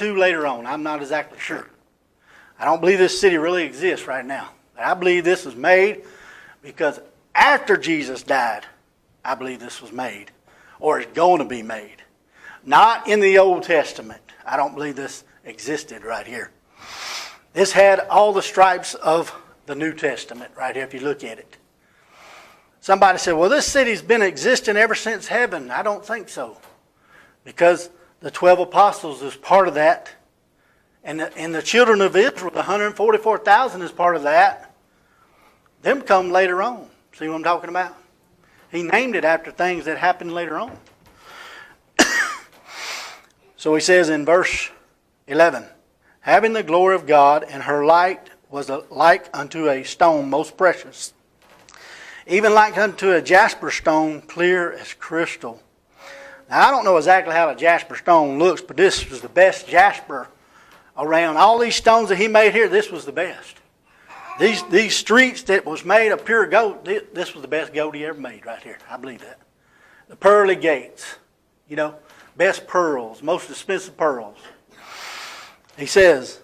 to later on. I'm not exactly sure. I don't believe this city really exists right now. But I believe this was made because after Jesus died, I believe this was made, or is going to be made. Not in the Old Testament. I don't believe this existed right here. This had all the stripes of the New Testament right here if you look at it. Somebody said, well, this city's been existing ever since heaven. I don't think so. Because the 12 apostles is part of that. And the children of Israel, the 144,000 is part of that. Them come later on. See what I'm talking about? He named it after things that happened later on. So he says in verse 11, having the glory of God, and her light was like unto a stone most precious, even like unto a jasper stone, clear as crystal. Now, I don't know exactly how a jasper stone looks, but this was the best jasper around. All these stones that he made here, this was the best. These streets that was made of pure gold, this was the best gold he ever made right here. I believe that. The pearly gates, best pearls, most expensive pearls. He says,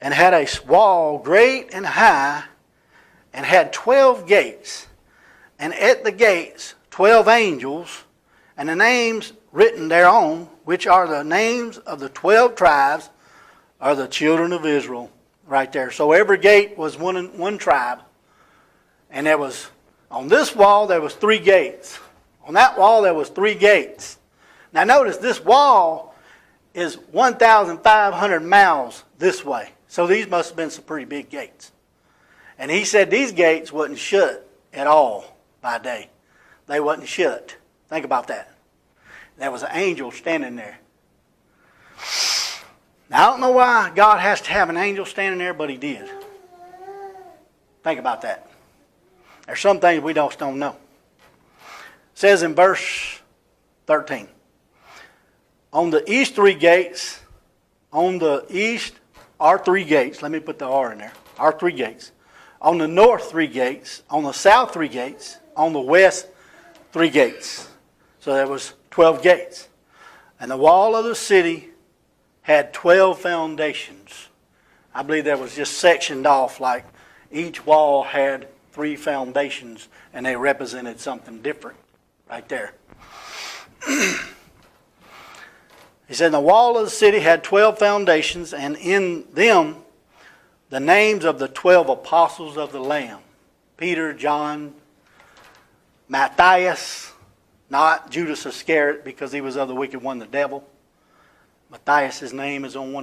and had a wall great and high, and had 12 gates. And at the gates 12 angels, and the names written thereon, which are the names of the 12 tribes, are the children of Israel. Right there. So every gate was one tribe. And there was, on this wall, there was 3 gates. On that wall, there was 3 gates. Now notice, this wall is 1,500 miles this way. So these must have been some pretty big gates. And he said these gates wasn't shut at all by day. They wasn't shut. Think about that. There was an angel standing there. Now, I don't know why God has to have an angel standing there, but he did. Think about that. There's some things we just don't know. It says in verse 13, on the east 3 gates, on the east are 3 gates. Let me put the R in there. Are 3 gates. On the north 3 gates. On the south 3 gates. On the west 3 gates. So there was 12 gates. And the wall of the city had 12 foundations. I believe that was just sectioned off, like each wall had 3 foundations and they represented something different right there. He said the wall of the city had 12 foundations, and in them the names of the 12 apostles of the Lamb. Peter, John, Matthias, not Judas Iscariot because he was of the wicked one, the devil. Matthias' name is on one